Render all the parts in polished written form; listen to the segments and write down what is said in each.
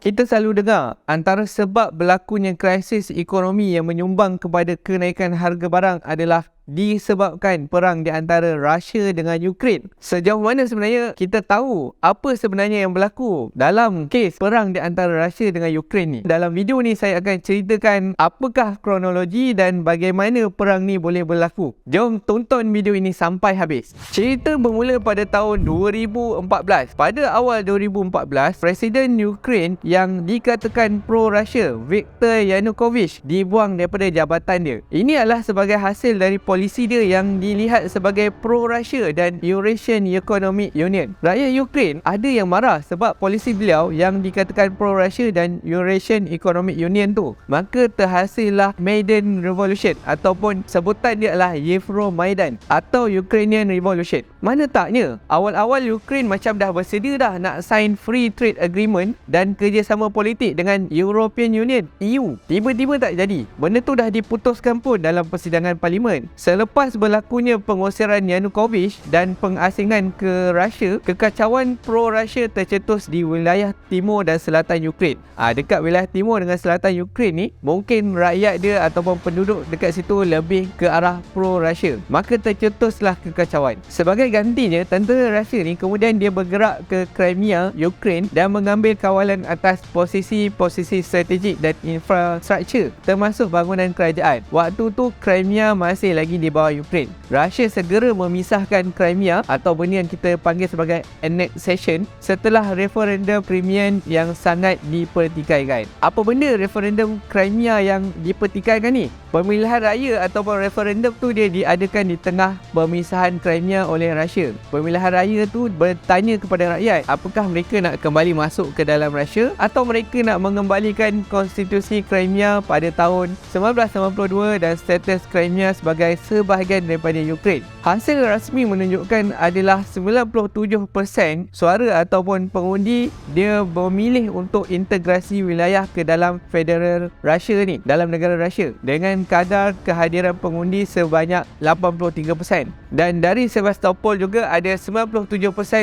Kita selalu dengar antara sebab berlakunya krisis ekonomi yang menyumbang kepada kenaikan harga barang adalah disebabkan perang di antara Russia dengan Ukraine. Sejauh mana sebenarnya kita tahu apa sebenarnya yang berlaku dalam kes perang di antara Russia dengan Ukraine ni? Dalam video ni saya akan ceritakan apakah kronologi dan bagaimana perang ni boleh berlaku. Jom tonton video ini sampai habis. Cerita bermula pada tahun 2014. Pada awal 2014, Presiden Ukraine yang dikatakan pro-Russia, Viktor Yanukovych, dibuang daripada jabatan dia. Ini adalah sebagai hasil dari polisi dia yang dilihat sebagai pro-Russia dan Eurasian Economic Union. Rakyat Ukraine ada yang marah sebab polisi beliau yang dikatakan pro-Russia dan Eurasian Economic Union tu. Maka terhasillah Maidan Revolution ataupun sebutan dia adalah Euromaidan atau Ukrainian Revolution. Mana taknya, awal-awal Ukraine macam dah bersedia dah nak sign Free Trade Agreement dan kerjasama politik dengan European Union, EU. Tiba-tiba tak jadi. Benda tu dah diputuskan pun dalam persidangan parlimen. Selepas berlakunya pengusiran Yanukovych dan pengasingan ke Russia, kekacauan pro-Russia tercetus di wilayah timur dan selatan Ukraine. Dekat wilayah timur dengan selatan Ukraine ni, mungkin rakyat dia ataupun penduduk dekat situ lebih ke arah pro-Russia. Maka tercetuslah kekacauan. Sebagai gantinya, tentera Russia ni kemudian dia bergerak ke Crimea, Ukraine dan mengambil kawalan atas posisi-posisi strategik dan infrastruktur termasuk bangunan kerajaan. Waktu tu Crimea masih lagi di bawah Ukraine. Russia segera memisahkan Crimea atau benda yang kita panggil sebagai annexation setelah referendum Crimean yang sangat dipertikaikan. Apa benda referendum Crimea yang dipertikaikan ni? Pemilihan raya ataupun referendum tu dia diadakan di tengah pemisahan Crimea oleh Russia. Pemilihan raya tu bertanya kepada rakyat apakah mereka nak kembali masuk ke dalam Russia atau mereka nak mengembalikan konstitusi Crimea pada tahun 1992 dan status Crimea sebagai sebahagian daripada Ukraine. Hasil rasmi menunjukkan adalah 97% suara ataupun pengundi dia memilih untuk integrasi wilayah ke dalam federal Russia ni, dalam negara Russia, dengan kadar kehadiran pengundi sebanyak 83%. Dan dari Sevastopol juga ada 97%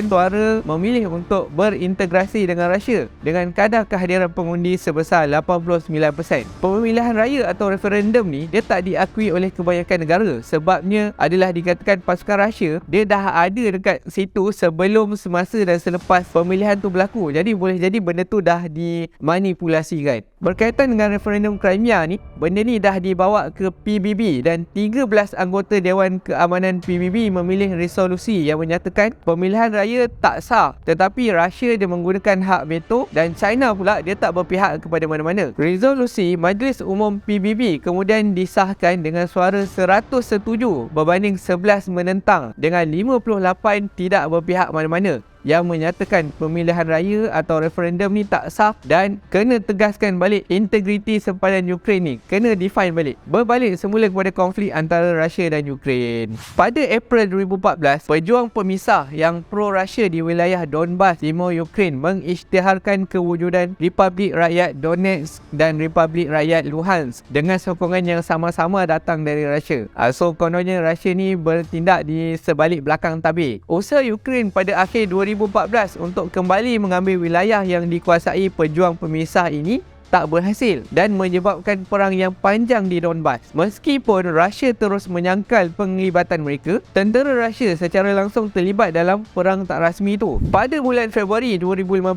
suara memilih untuk berintegrasi dengan Russia dengan kadar kehadiran pengundi sebesar 89%. Pemilihan raya atau referendum ni dia tak diakui oleh kebanyakan negara. Sebabnya adalah dikatakan pasukan Russia dia dah ada dekat situ sebelum, semasa dan selepas pemilihan tu berlaku. Jadi boleh jadi benda tu dah dimanipulasikan. Berkaitan dengan referendum Crimea ni, benda ni dah dibawa ke PBB dan 13 anggota Dewan Keamanan PBB memilih resolusi yang menyatakan pemilihan raya tak sah, tetapi Russia dia menggunakan hak veto dan China pula dia tak berpihak kepada mana-mana. Resolusi Majlis Umum PBB kemudian disahkan dengan suara 100 setuju berbanding 11 menentang dengan 58 tidak berpihak mana-mana, yang menyatakan pemilihan raya atau referendum ni tak sah dan kena tegaskan balik integriti sempadan Ukraine ni, kena define balik. Berbalik semula kepada konflik antara Russia dan Ukraine. Pada April 2014, pejuang pemisah yang pro-Russia di wilayah Donbas, timur Ukraine mengisytiharkan kewujudan Republik Rakyat Donetsk dan Republik Rakyat Luhansk dengan sokongan yang sama-sama datang dari Russia. So kononnya Russia ni bertindak di sebalik belakang tabir. Usaha Ukraine pada akhir 2014 untuk kembali mengambil wilayah yang dikuasai pejuang pemisah ini tak berhasil dan menyebabkan perang yang panjang di Donbas. Meskipun Russia terus menyangkal penglibatan mereka, tentera Russia secara langsung terlibat dalam perang tak rasmi itu. Pada bulan Februari 2015,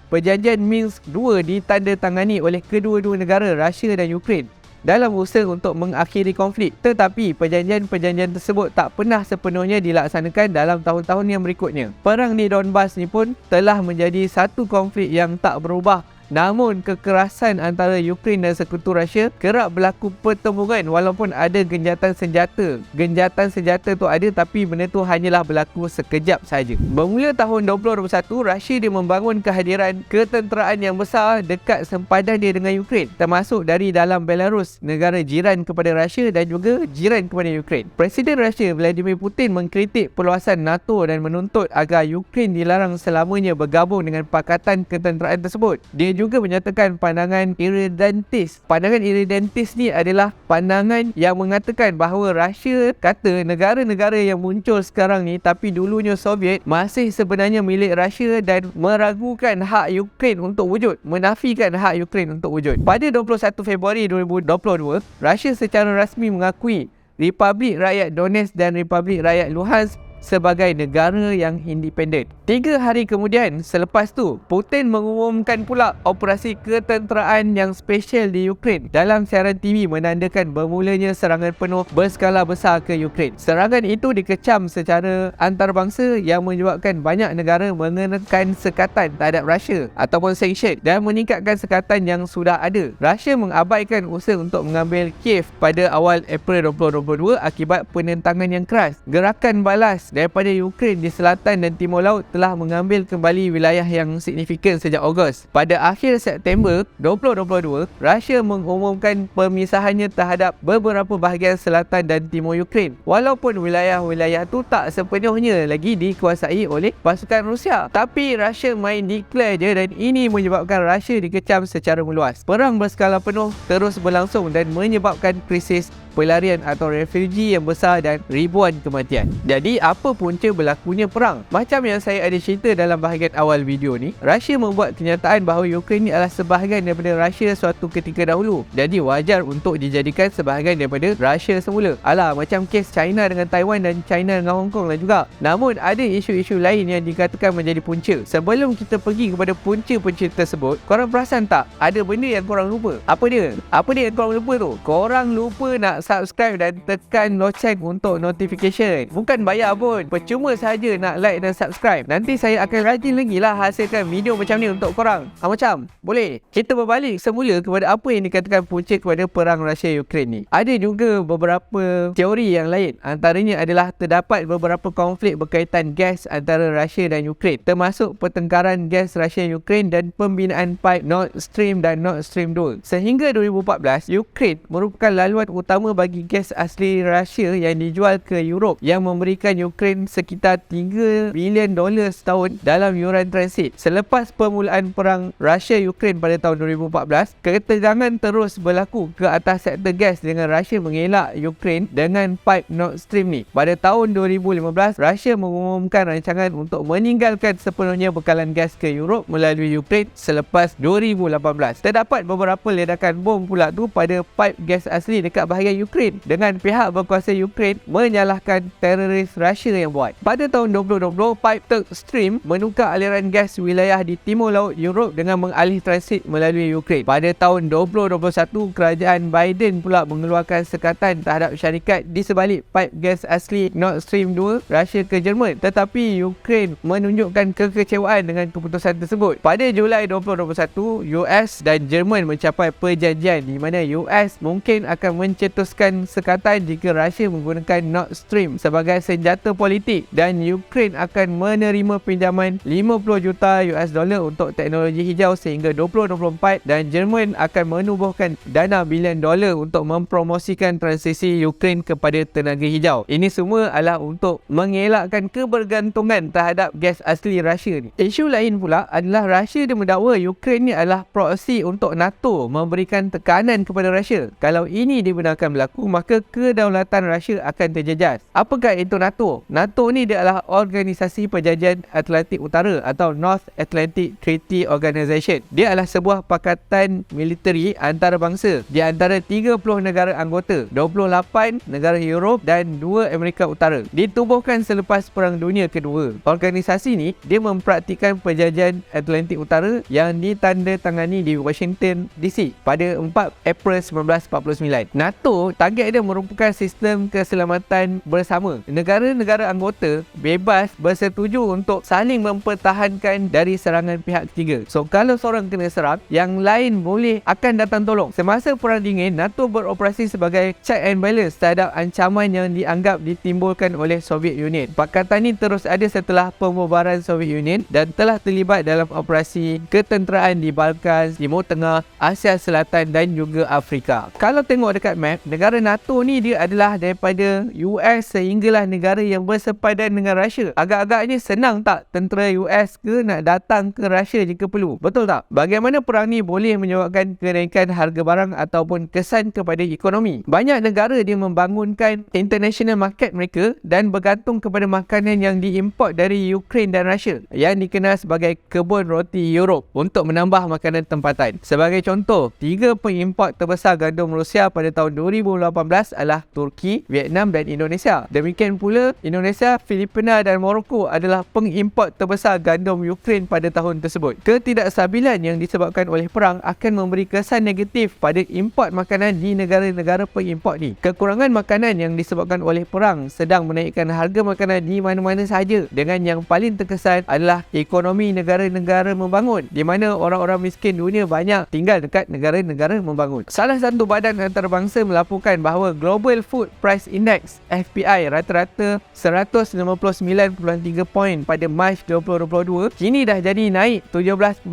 Perjanjian Minsk II ditandatangani oleh kedua-dua negara Russia dan Ukraine dalam usaha untuk mengakhiri konflik. Tetapi perjanjian-perjanjian tersebut tak pernah sepenuhnya dilaksanakan dalam tahun-tahun yang berikutnya. Perang di Donbas ni pun telah menjadi satu konflik yang tak berubah. Namun kekerasan antara Ukraine dan sekutu Russia kerap berlaku pertempuran walaupun ada genjatan senjata. Genjatan senjata tu ada tapi benda tu hanyalah berlaku sekejap saja. Bermula tahun 2021, Russia dia membangun kehadiran ketenteraan yang besar dekat sempadan dia dengan Ukraine, termasuk dari dalam Belarus, negara jiran kepada Russia dan juga jiran kepada Ukraine. Presiden Russia Vladimir Putin mengkritik perluasan NATO dan menuntut agar Ukraine dilarang selamanya bergabung dengan pakatan ketenteraan tersebut. Dia juga menyatakan pandangan irredentis. Pandangan irredentis ni adalah pandangan yang mengatakan bahawa Rusia kata negara-negara yang muncul sekarang ni tapi dulunya Soviet masih sebenarnya milik Rusia dan meragukan hak Ukraine untuk wujud, menafikan hak Ukraine untuk wujud. Pada 21 Februari 2022, Rusia secara rasmi mengakui Republik Rakyat Donetsk dan Republik Rakyat Luhansk sebagai negara yang independen. 3 hari kemudian, selepas tu, Putin mengumumkan pula operasi ketenteraan yang special di Ukraine dalam siaran TV menandakan bermulanya serangan penuh berskala besar ke Ukraine. Serangan itu dikecam secara antarabangsa yang menyebabkan banyak negara mengenakan sekatan terhadap Rusia ataupun sanction dan meningkatkan sekatan yang sudah ada. Rusia mengabaikan usaha untuk mengambil Kiev pada awal April 2022 akibat penentangan yang keras. Gerakan balas daripada Ukraine di selatan dan timur laut telah mengambil kembali wilayah yang signifikan sejak Ogos. Pada akhir September 2022, Rusia mengumumkan pemisahannya terhadap beberapa bahagian selatan dan timur Ukraine. Walaupun wilayah-wilayah itu tak sepenuhnya lagi dikuasai oleh pasukan Rusia, tapi Rusia main declare je dan ini menyebabkan Rusia dikecam secara meluas. Perang berskala penuh terus berlangsung dan menyebabkan krisis pelarian atau refugee yang besar dan ribuan kematian. Jadi apa punca berlakunya perang? Macam yang saya ada cerita dalam bahagian awal video ni, Rusia membuat kenyataan bahawa Ukraine ni adalah sebahagian daripada Rusia suatu ketika dahulu. Jadi wajar untuk dijadikan sebahagian daripada Rusia semula. Alah, macam kes China dengan Taiwan dan China dengan Hong Kong lah juga. Namun ada isu-isu lain yang dikatakan menjadi punca. Sebelum kita pergi kepada punca-punca tersebut, korang perasan tak? Ada benda yang korang lupa. Apa dia? Apa dia yang korang lupa tu? Korang lupa nak subscribe dan tekan loceng untuk notification. Bukan bayar pun, percuma saja nak like dan subscribe. Nanti saya akan rajin lagi lah hasilkan video macam ni untuk korang. Macam? Boleh? Kita berbalik semula kepada apa yang dikatakan punca kepada perang Rusia-Ukraine ni. Ada juga beberapa teori yang lain. Antaranya adalah terdapat beberapa konflik berkaitan gas antara Rusia dan Ukraine, termasuk pertengkaran gas Rusia-Ukraine dan pembinaan pipe Nord Stream dan Nord Stream 2. Sehingga 2014, Ukraine merupakan laluan utama bagi gas asli Rusia yang dijual ke Europe yang memberikan Ukraine sekitar $3 bilion setahun dalam yuran transit. Selepas permulaan perang Rusia-Ukraine pada tahun 2014, ketegangan terus berlaku ke atas sektor gas dengan Rusia mengelak Ukraine dengan pipe Nord Stream ni. Pada tahun 2015, Rusia mengumumkan rancangan untuk meninggalkan sepenuhnya bekalan gas ke Europe melalui Ukraine selepas 2018. Terdapat beberapa ledakan bom pula tu pada pipe gas asli dekat bahagian Ukraine dengan pihak berkuasa Ukraine menyalahkan teroris Rusia yang buat. Pada tahun 2020, pipe Turk Stream menukar aliran gas wilayah di timur laut Europe dengan mengalih transit melalui Ukraine. Pada tahun 2021, kerajaan Biden pula mengeluarkan sekatan terhadap syarikat di sebalik pipe gas asli Nord Stream 2 Rusia ke Jerman. Tetapi Ukraine menunjukkan kekecewaan dengan keputusan tersebut. Pada Julai 2021, US dan Jerman mencapai perjanjian di mana US mungkin akan mencetuskan sekatan jika Rusia menggunakan Nord Stream sebagai senjata politik dan Ukraine akan menerima pinjaman 50 juta US dollar untuk teknologi hijau sehingga 2024 dan Jerman akan menubuhkan dana bilion dolar untuk mempromosikan transisi Ukraine kepada tenaga hijau. Ini semua adalah untuk mengelakkan kebergantungan terhadap gas asli Rusia ni. Isu lain pula adalah Rusia dia mendakwa Ukraine ni adalah proksi untuk NATO memberikan tekanan kepada Rusia. Kalau ini dibenarkan berlaku, maka kedaulatan Rusia akan terjejas. Apakah itu NATO? NATO ni dia adalah Organisasi Perjanjian Atlantik Utara atau North Atlantic Treaty Organization. Dia adalah sebuah pakatan militeri antarabangsa di antara 30 negara anggota, 28 negara Europe dan 2 Amerika Utara. Ditubuhkan selepas Perang Dunia Kedua. Organisasi ni dia mempraktikkan Perjanjian Atlantik Utara yang ditandatangani di Washington DC pada 4 April 1949. NATO target dia merupakan sistem keselamatan bersama. Negara-negara anggota bebas bersetuju untuk saling mempertahankan dari serangan pihak ketiga. So kalau seorang kena serang, yang lain boleh akan datang tolong. Semasa Perang Dingin, NATO beroperasi sebagai check and balance terhadap ancaman yang dianggap ditimbulkan oleh Soviet Union. Pakatan ini terus ada setelah pembubaran Soviet Union dan telah terlibat dalam operasi ketenteraan di Balkan, Timur Tengah, Asia Selatan dan juga Afrika. Kalau tengok dekat map, negara NATO ni dia adalah daripada US sehinggalah negara yang yang bersepadan dengan Russia. Agak-agaknya senang tak tentera US ke nak datang ke Russia jika perlu? Betul tak? Bagaimana perang ni boleh menyebabkan kenaikan harga barang ataupun kesan kepada ekonomi? Banyak negara dia membangunkan international market mereka dan bergantung kepada makanan yang diimport dari Ukraine dan Russia yang dikenal sebagai kebun roti Europe untuk menambah makanan tempatan. Sebagai contoh, 3 pengimport terbesar gandum Rusia pada tahun 2018 adalah Turki, Vietnam dan Indonesia. Demikian pula Indonesia, Filipina dan Morocco adalah pengimport terbesar gandum Ukraine pada tahun tersebut. Ketidakstabilan yang disebabkan oleh perang akan memberi kesan negatif pada import makanan di negara-negara pengimport ni. Kekurangan makanan yang disebabkan oleh perang sedang menaikkan harga makanan di mana-mana sahaja, dengan yang paling terkesan adalah ekonomi negara-negara membangun, di mana orang-orang miskin dunia banyak tinggal dekat negara-negara membangun. Salah satu badan antarabangsa melaporkan bahawa Global Food Price Index FPI rata-rata 159.3 poin pada Mac 2022 kini dah jadi naik 17.9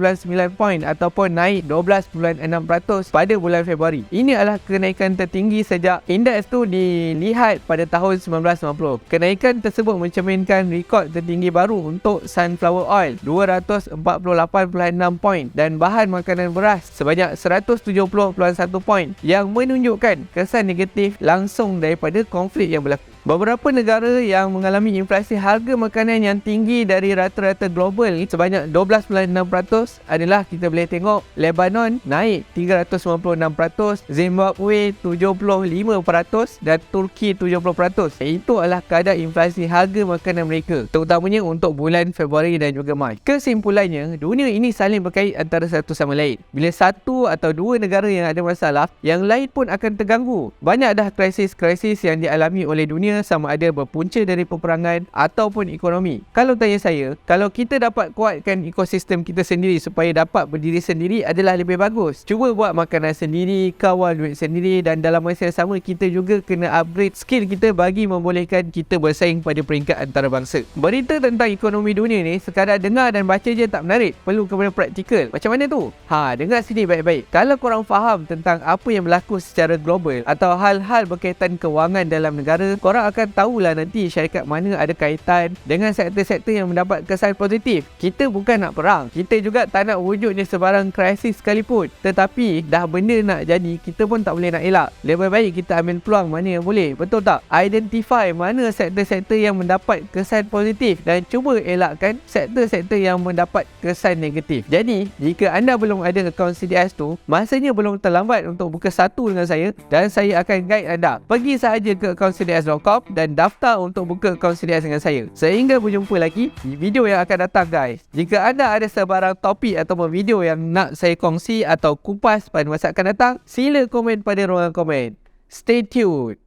poin ataupun naik 12.6% pada bulan Februari. Ini adalah kenaikan tertinggi sejak indeks tu dilihat pada tahun 1990. Kenaikan tersebut mencerminkan rekod tertinggi baru untuk sunflower oil 248.6 poin dan bahan makanan beras sebanyak 170.1 poin yang menunjukkan kesan negatif langsung daripada konflik yang berlaku. Beberapa negara yang mengalami inflasi harga makanan yang tinggi dari rata-rata global sebanyak 12.6% adalah, kita boleh tengok, Lebanon naik 396%, Zimbabwe 75% dan Turki 70%. Itu adalah kadar inflasi harga makanan mereka, terutamanya untuk bulan Februari dan juga Mac. Kesimpulannya, dunia ini saling berkait antara satu sama lain. Bila satu atau dua negara yang ada masalah, yang lain pun akan terganggu. Banyak dah krisis-krisis yang dialami oleh dunia, sama ada berpunca dari peperangan ataupun ekonomi. Kalau tanya saya, kalau kita dapat kuatkan ekosistem kita sendiri supaya dapat berdiri sendiri adalah lebih bagus. Cuba buat makanan sendiri, kawal duit sendiri, dan dalam masa yang sama kita juga kena upgrade skill kita bagi membolehkan kita bersaing pada peringkat antarabangsa. Berita tentang ekonomi dunia ni sekadar dengar dan baca je tak menarik, perlu kepada praktikal. Macam mana tu? Dengar sini baik-baik. Kalau korang faham tentang apa yang berlaku secara global atau hal-hal berkaitan kewangan dalam negara, korang akan tahulah nanti syarikat mana ada kaitan dengan sektor-sektor yang mendapat kesan positif. Kita bukan nak perang, kita juga tak nak wujudnya sebarang krisis sekalipun. Tetapi dah benda nak jadi, kita pun tak boleh nak elak. Lebih baik kita ambil peluang mana yang boleh, betul tak? Identify mana sektor-sektor yang mendapat kesan positif dan cuba elakkan sektor-sektor yang mendapat kesan negatif. Jadi, jika anda belum ada akaun CDS tu, masanya belum terlambat untuk buka satu dengan saya dan saya akan guide anda. Pergi sahaja ke akaun CDS.com dan daftar untuk buka akaun CDS dengan saya. Sehingga berjumpa lagi di video yang akan datang, guys. Jika anda ada sebarang topik ataupun video yang nak saya kongsi atau kupas pada masa akan datang, sila komen pada ruangan komen. Stay tuned.